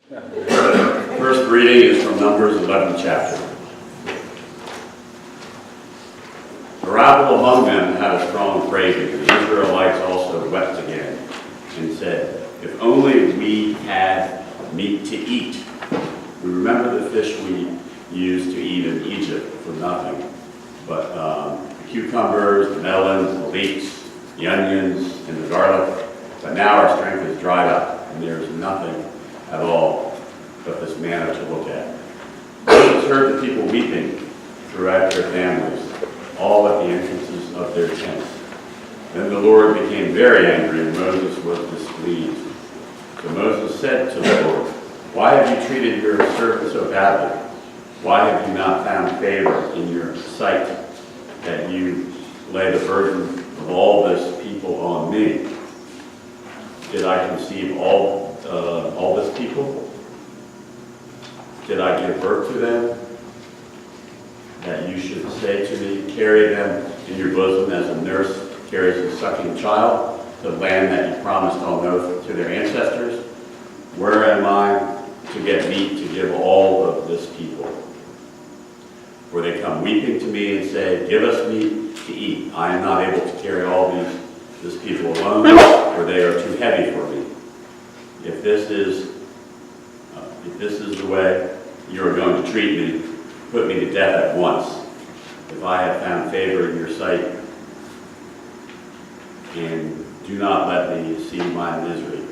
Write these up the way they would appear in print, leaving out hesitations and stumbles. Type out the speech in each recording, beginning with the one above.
First reading is from Numbers 11 chapter. The rabble among them had a strong craving. The Israelites also wept again and said, "If only we had meat to eat." We remember the fish we used to eat in Egypt for nothing, but the cucumbers, the melons, the leeks, the onions, and the garlic. But now our strength is dried up, and there is nothing at all but this manna to look at. Moses heard the people weeping throughout their families, all at the entrances of their tents. Then the Lord became very angry, and Moses was displeased. So Moses said to the Lord, "Why have you treated your servant so badly? Why have you not found favor in your sight that you lay the burden of all this people on me? Did I conceive all this people? Did I give birth to them? That you should say to me, carry them in your bosom as a nurse carries a sucking child, to the land that you promised on oath to their ancestors? Where am I to get meat to give all of this people? For they come weeping to me and say, 'Give us meat to eat.' I am not able to carry all this people alone, for they are too heavy for me. If this is the way you are going to treat me, put me to death at once, if I have found favor in your sight, and do not let me see my misery."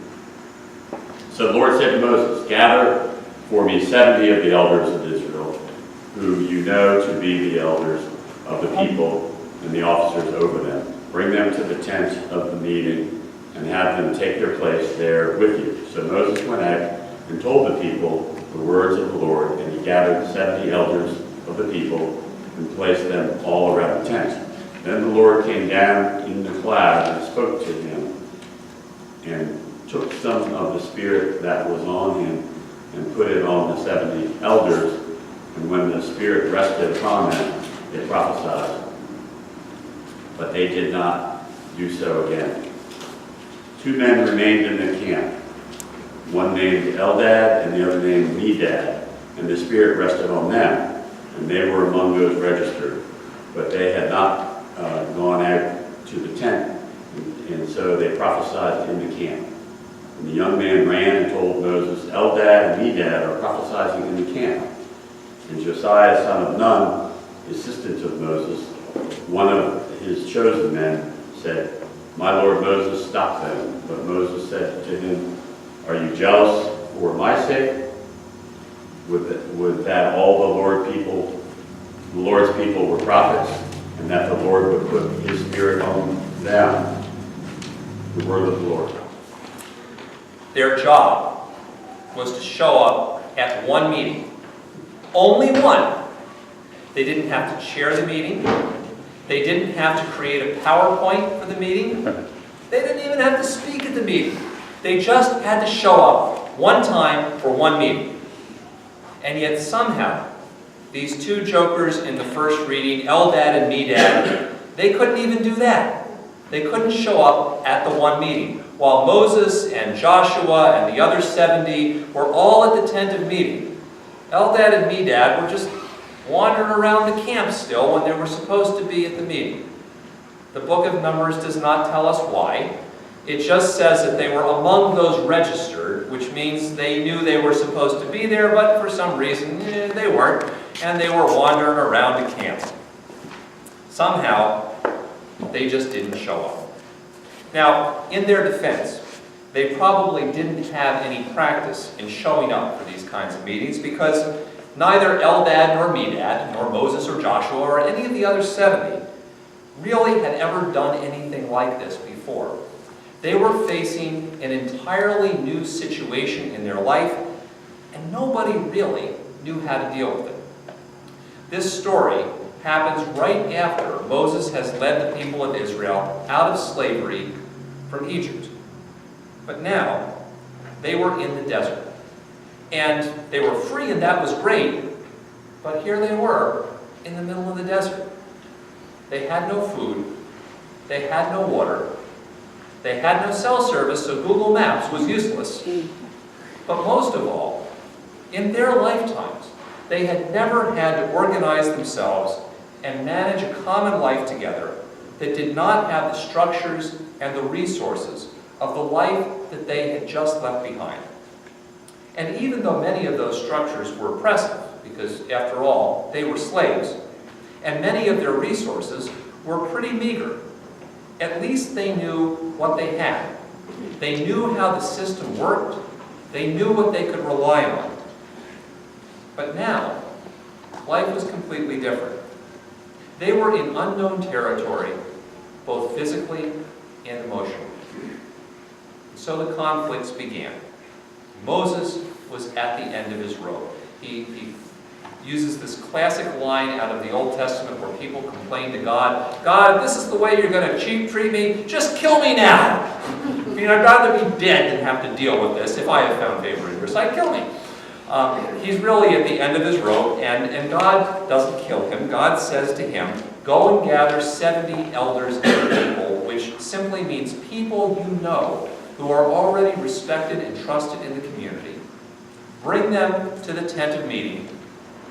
So the Lord said to Moses, "Gather for me 70 of the elders of Israel, who you know to be the elders of the people and the officers over them. Bring them to the tent of the meeting and have them take their place there with you." So Moses went out and told the people the words of the Lord, and he gathered 70 elders of the people and placed them all around the tent. Then the Lord came down in the cloud and spoke to him, and took some of the Spirit that was on him and put it on the 70 elders, and when the Spirit rested upon them, they prophesied. But they did not do so again. 2 men remained in the camp, one named Eldad and the other named Medad, and the Spirit rested on them, and they were among those registered, but they had not gone out to the tent, and so they prophesied in the camp. And the young man ran and told Moses, "Eldad and Medad are prophesying in the camp." And Josiah, son of Nun, assistant of Moses, one of his chosen men, said, "My lord Moses, stop them." But Moses said to him, "Are you jealous for my sake? Would that all the Lord's people were prophets, and that the Lord would put his Spirit on them?" The word of the Lord. Their job was to show up at one meeting. Only one. They didn't have to chair the meeting. They didn't have to create a PowerPoint for the meeting. They didn't even have to speak at the meeting. They just had to show up one time for one meeting. And yet somehow, these two jokers in the first reading, Eldad and Medad, they couldn't even do that. They couldn't show up at the one meeting, while Moses and Joshua and the other 70 were all at the tent of meeting. Eldad and Medad were just wandering around the camp still when they were supposed to be at the meeting. The book of Numbers does not tell us why. It just says that they were among those registered, which means they knew they were supposed to be there, but for some reason they weren't, and they were wandering around the camp. Somehow, they just didn't show up. Now, in their defense, they probably didn't have any practice in showing up for these kinds of meetings, because neither Eldad nor Medad, nor Moses or Joshua, or any of the other 70 really had ever done anything like this before. They were facing an entirely new situation in their life, and nobody really knew how to deal with it. This story happens right after Moses has led the people of Israel out of slavery from Egypt. But now, they were in the desert. And they were free, and that was great, but here they were in the middle of the desert. They had no food, they had no water, they had no cell service, so Google Maps was useless. But most of all, In their lifetimes, they had never had to organize themselves and manage a common life together that did not have the structures and the resources of the life that they had just left behind. And even though many of those structures were oppressive, because after all, they were slaves, and many of their resources were pretty meager, at least they knew what they had. They knew how the system worked. They knew what they could rely on. But now, life was completely different. They were in unknown territory, both physically and emotionally. So the conflicts began. Moses was at the end of his rope. He uses this classic line out of the Old Testament where people complain to God, God, if this is the way you're going to treat me, just kill me now. I mean, I'd rather be dead than have to deal with this. If I have found favor in your sight, kill me. He's really at the end of his rope, and God doesn't kill him. God says to him, go and gather 70 elders of the people, which simply means people you know who are already respected and trusted in the community. Bring them to the tent of meeting,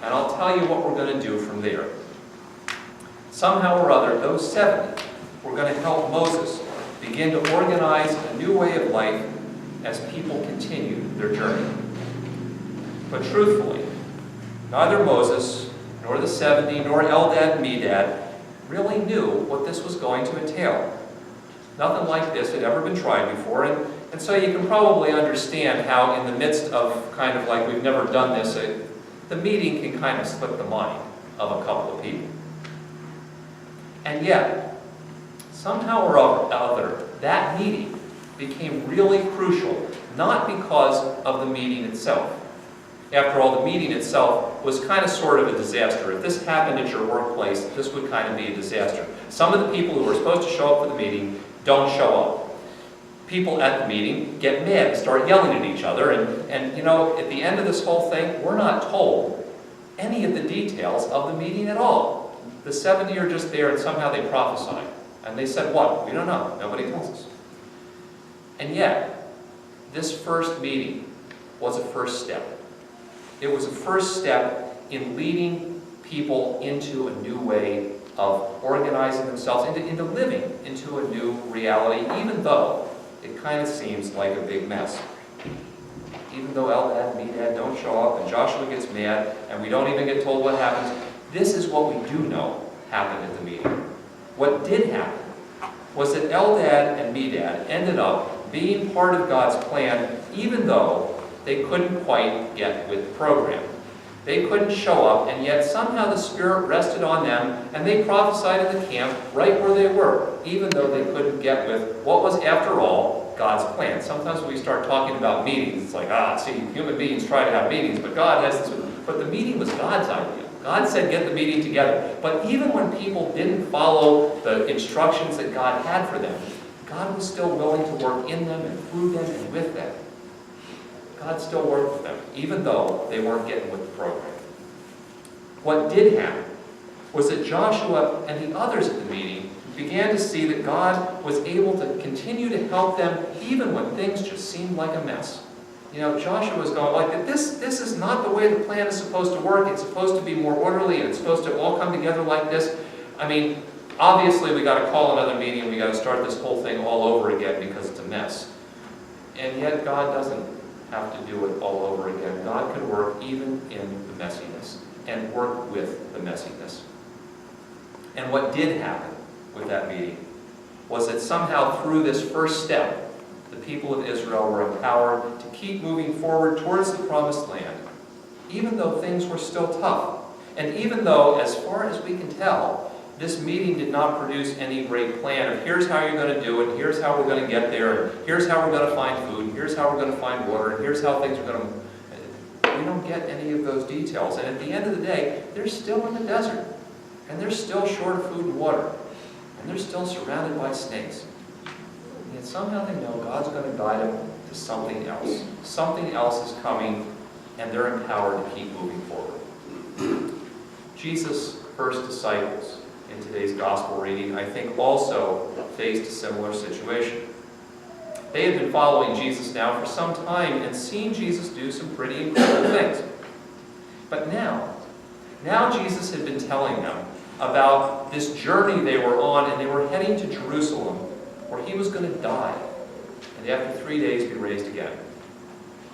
and I'll tell you what we're going to do from there. Somehow or other, those 70 were going to help Moses begin to organize a new way of life as people continued their journey. But truthfully, neither Moses, nor the 70, nor Eldad and Medad really knew what this was going to entail. Nothing like this had ever been tried before, and so you can probably understand how in the midst of kind of like we've never done this, the meeting can kind of slip the mind of a couple of people. And yet, somehow or other, that meeting became really crucial, not because of the meeting itself. After all, the meeting itself was kind of sort of a disaster. If this happened at your workplace, this would kind of be a disaster. Some of the people who were supposed to show up for the meeting don't show up. People at the meeting get mad and start yelling at each other, and you know, at the end of this whole thing, we're not told any of the details of the meeting at all. The 70 are just there and somehow they prophesy. And they said what? We don't know. Nobody tells us. And yet, this first meeting was a first step. It was a first step in leading people into a new way of organizing themselves, into living into a new reality, even though it kind of seems like a big mess. Even though Eldad and Medad don't show up, and Joshua gets mad, and we don't even get told what happens, this is what we do know happened at the meeting. What did happen was that Eldad and Medad ended up being part of God's plan, even though they couldn't quite get with the program. They couldn't show up, and yet somehow the Spirit rested on them, and they prophesied in the camp right where they were, even though they couldn't get with what was, after all, God's plan. Sometimes when we start talking about meetings, it's like, see, human beings try to have meetings, but God has this. But the meeting was God's idea. God said, get the meeting together. But even when people didn't follow the instructions that God had for them, God was still willing to work in them and through them and with them. God still worked with them, even though they weren't getting with the program. What did happen was that Joshua and the others at the meeting began to see that God was able to continue to help them even when things just seemed like a mess. You know, Joshua was going like, this is not the way the plan is supposed to work. It's supposed to be more orderly, and it's supposed to all come together like this. I mean, obviously we got to call another meeting, and we got to start this whole thing all over again because it's a mess. And yet God doesn't have to do it all over again. God can work even in the messiness and work with the messiness. And what did happen with that meeting was that somehow through this first step, the people of Israel were empowered to keep moving forward towards the promised land, even though things were still tough. And even though, as far as we can tell, this meeting did not produce any great plan of here's how you're going to do it, here's how we're going to get there, and here's how we're going to find food, and here's how we're going to find water, and here's how things are going to... We don't get any of those details. And at the end of the day, they're still in the desert. And they're still short of food and water. And they're still surrounded by snakes. And yet somehow they know God's going to guide them to something else. Something else is coming, and they're empowered to keep moving forward. Jesus' first disciples in today's gospel reading, I think, also faced a similar situation. They had been following Jesus now for some time and seen Jesus do some pretty incredible things. But now Jesus had been telling them about this journey they were on, and they were heading to Jerusalem, where he was going to die, and after 3 days be raised again.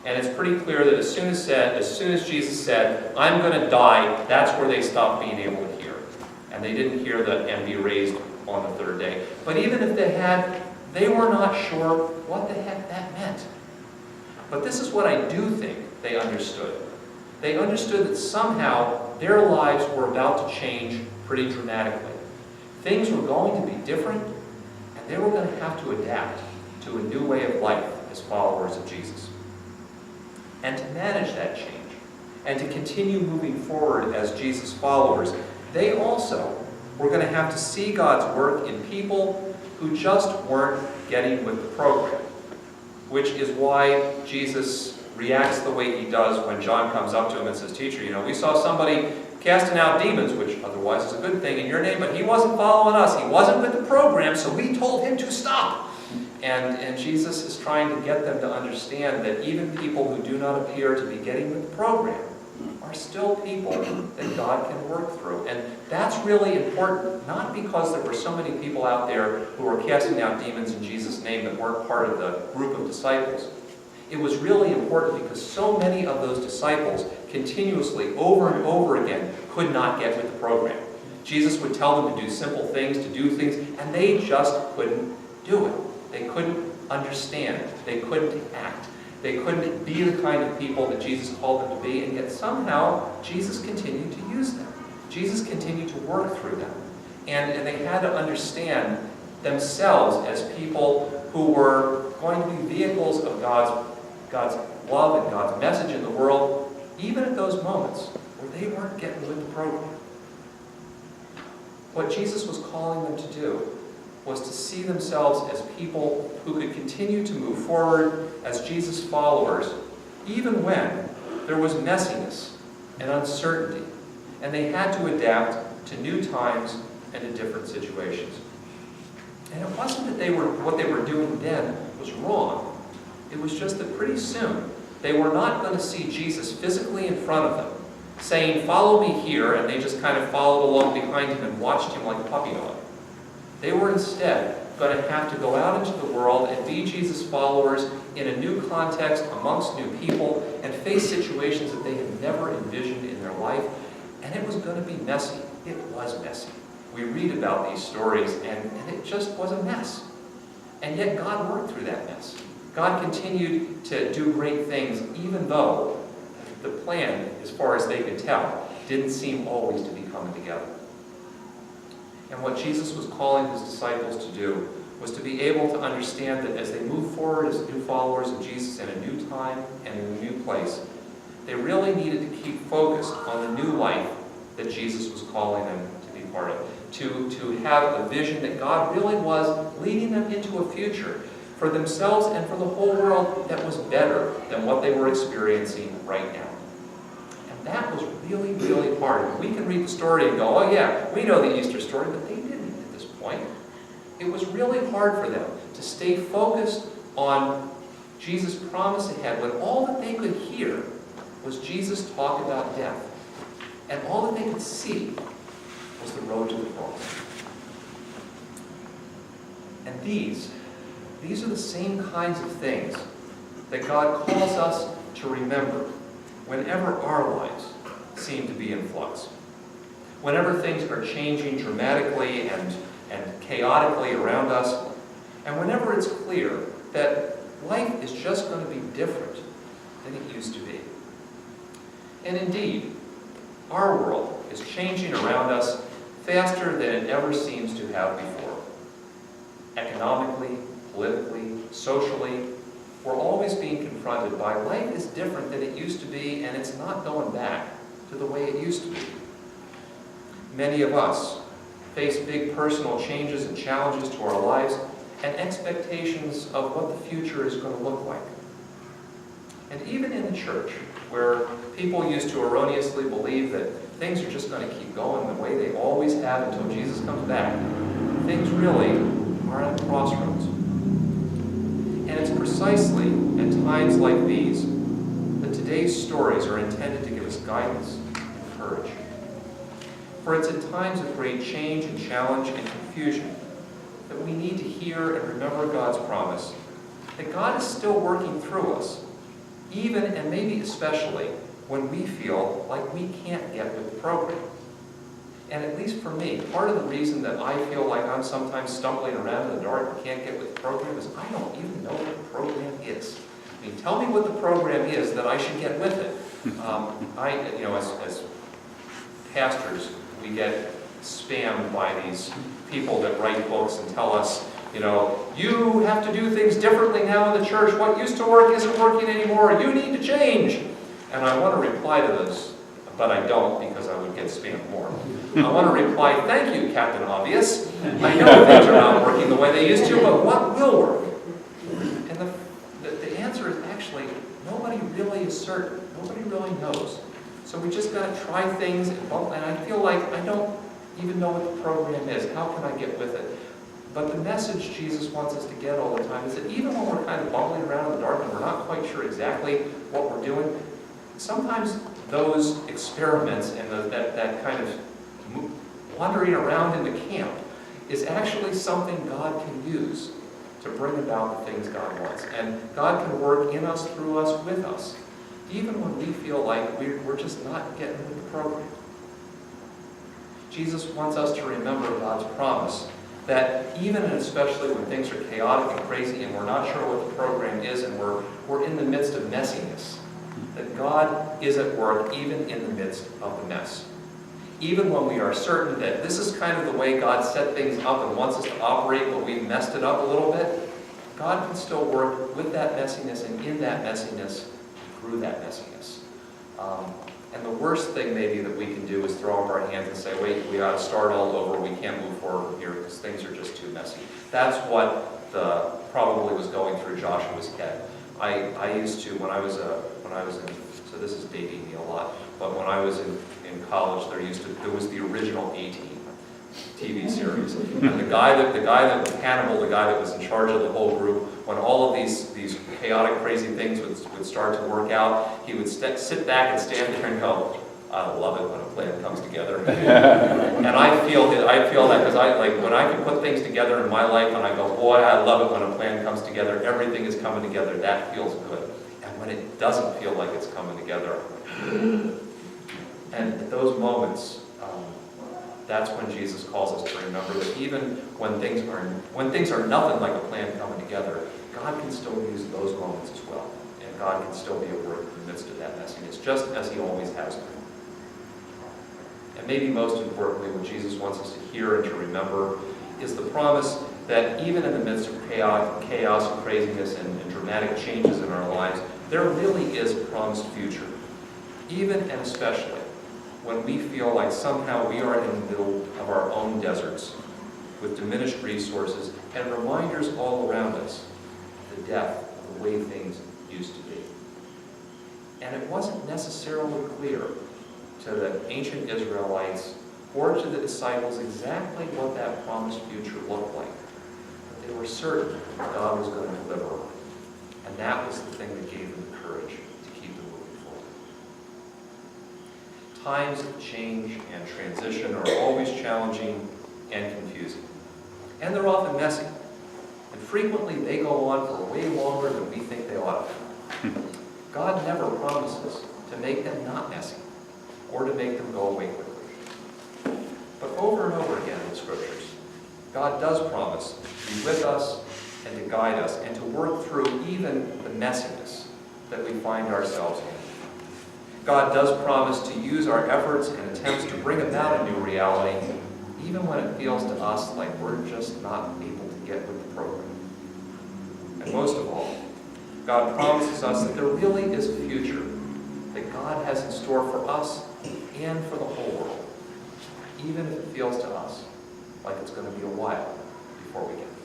And it's pretty clear that as soon as Jesus said, "I'm going to die," that's where they stopped being able to hear. And they didn't hear the "and be raised on the third day." But even if they had, they were not sure what the heck that meant. But this is what I do think they understood. They understood that somehow their lives were about to change pretty dramatically. Things were going to be different, and they were going to have to adapt to a new way of life as followers of Jesus. And to manage that change, and to continue moving forward as Jesus followers, they also were going to have to see God's work in people who just weren't getting with the program, which is why Jesus reacts the way he does when John comes up to him and says, "Teacher, we saw somebody casting out demons," which otherwise is a good thing in your name, "but he wasn't following us. He wasn't with the program, so we told him to stop." And Jesus is trying to get them to understand that even people who do not appear to be getting with the program are still people that God can work through. And that's really important, not because there were so many people out there who were casting out demons in Jesus' name that weren't part of the group of disciples. It was really important because so many of those disciples continuously, over and over again, could not get with the program. Jesus would tell them to do simple things, to do things, and they just couldn't do it. They couldn't understand. They couldn't act. They couldn't be the kind of people that Jesus called them to be, and yet somehow Jesus continued to use them. Jesus continued to work through them. And they had to understand themselves as people who were going to be vehicles of God's love and God's message in the world, even at those moments where they weren't getting with the program. What Jesus was calling them to do was to see themselves as people who could continue to move forward as Jesus followers, even when there was messiness and uncertainty, and they had to adapt to new times and to different situations. And it wasn't that what they were doing then was wrong. It was just that pretty soon they were not going to see Jesus physically in front of them, saying, "Follow me here," and they just kind of followed along behind him and watched him like a puppy dog. They were instead going to have to go out into the world and be Jesus' followers in a new context amongst new people and face situations that they had never envisioned in their life. And it was going to be messy. It was messy. We read about these stories and it just was a mess. And yet God worked through that mess. God continued to do great things even though the plan, as far as they could tell, didn't seem always to be coming together. And what Jesus was calling his disciples to do was to be able to understand that as they move forward as new followers of Jesus in a new time and in a new place, they really needed to keep focused on the new life that Jesus was calling them to be part of, to have a vision that God really was leading them into a future for themselves and for the whole world that was better than what they were experiencing right now. And that was really, really hard. We can read the story and go, "Oh yeah, we know the Easter story," but they didn't at this point. It was really hard for them to stay focused on Jesus' promise ahead when all that they could hear was Jesus talk about death. And all that they could see was the road to the cross. And these are the same kinds of things that God calls us to remember whenever our lives seem to be in flux. Whenever things are changing dramatically and chaotically around us, and whenever it's clear that life is just going to be different than it used to be. And indeed, our world is changing around us faster than it ever seems to have before. Economically, politically, socially, we're always being confronted by life is different than it used to be, and it's not going back to the way it used to be. Many of us face big personal changes and challenges to our lives and expectations of what the future is going to look like. And even in the church, where people used to erroneously believe that things are just going to keep going the way they always have until Jesus comes back, things really are at crossroads. And it's precisely at times like these that today's stories are intended to give us guidance courage. For it's in times of great change and challenge and confusion that we need to hear and remember God's promise that God is still working through us, even and maybe especially when we feel like we can't get with the program. And at least for me, part of the reason that I feel like I'm sometimes stumbling around in the dark and can't get with the program is I don't even know what the program is. I mean, tell me what the program is that I should get with it. As pastors, we get spammed by these people that write books and tell us, you have to do things differently now in the church. What used to work isn't working anymore. You need to change. And I want to reply to those, but I don't because I would get spammed more. I want to reply, thank you, Captain Obvious. I know things are not working the way they used to, but what will work? And the answer is actually, nobody really is certain. Nobody really knows. So we just got to try things, and I feel like I don't even know what the program is. How can I get with it? But the message Jesus wants us to get all the time is that even when we're kind of bumbling around in the dark and we're not quite sure exactly what we're doing, sometimes those experiments and that kind of wandering around in the camp is actually something God can use to bring about the things God wants. And God can work in us, through us, with us, even when we feel like we're just not getting with the program. Jesus wants us to remember God's promise that even and especially when things are chaotic and crazy and we're not sure what the program is and we're in the midst of messiness, that God is at work even in the midst of the mess. Even when we are certain that this is kind of the way God set things up and wants us to operate, but we've messed it up a little bit, God can still work with that messiness and in that messiness, through that messiness. And the worst thing maybe that we can do is throw up our hands and say, wait, we ought to start all over, we can't move forward here because things are just too messy. That's what probably was going through Joshua's head. I used to, when I was in, so this is dating me a lot, but when I was in college, there was the original A-Team TV series. And the guy that Hannibal, the guy that was in charge of the whole group, when all of these chaotic, crazy things would start to work out, he would sit back and stand there and go, I love it when a plan comes together. And I feel that because when I can put things together in my life and I go, boy, I love it when a plan comes together, everything is coming together, that feels good. And when it doesn't feel like it's coming together, and at those moments, that's when Jesus calls us to remember that even when things are nothing like a plan coming together, God can still use those moments as well. And God can still be at work in the midst of that messiness, just as He always has been. And maybe most importantly, what Jesus wants us to hear and to remember is the promise that even in the midst of chaos and craziness and dramatic changes in our lives, there really is a promised future. Even and especially when we feel like somehow we are in the middle of our own deserts with diminished resources and reminders all around us of the depth of the way things used to be. And it wasn't necessarily clear to the ancient Israelites or to the disciples exactly what that promised future looked like. But they were certain God was going to deliver them. And that was the thing that gave them the courage to keep them moving forward. Times of change and transition are always challenging and confusing. And they're often messy. And frequently they go on for way longer than we think they ought to. God never promises to make them not messy or to make them go away quickly. But over and over again in the Scriptures, God does promise to be with us and to guide us and to work through even the messiness that we find ourselves in. God does promise to use our efforts and attempts to bring about a new reality, even when it feels to us like we're just not able to get with the program. And most of all, God promises us that there really is a future that God has in store for us and for the whole world, even if it feels to us like it's going to be a while before we get there.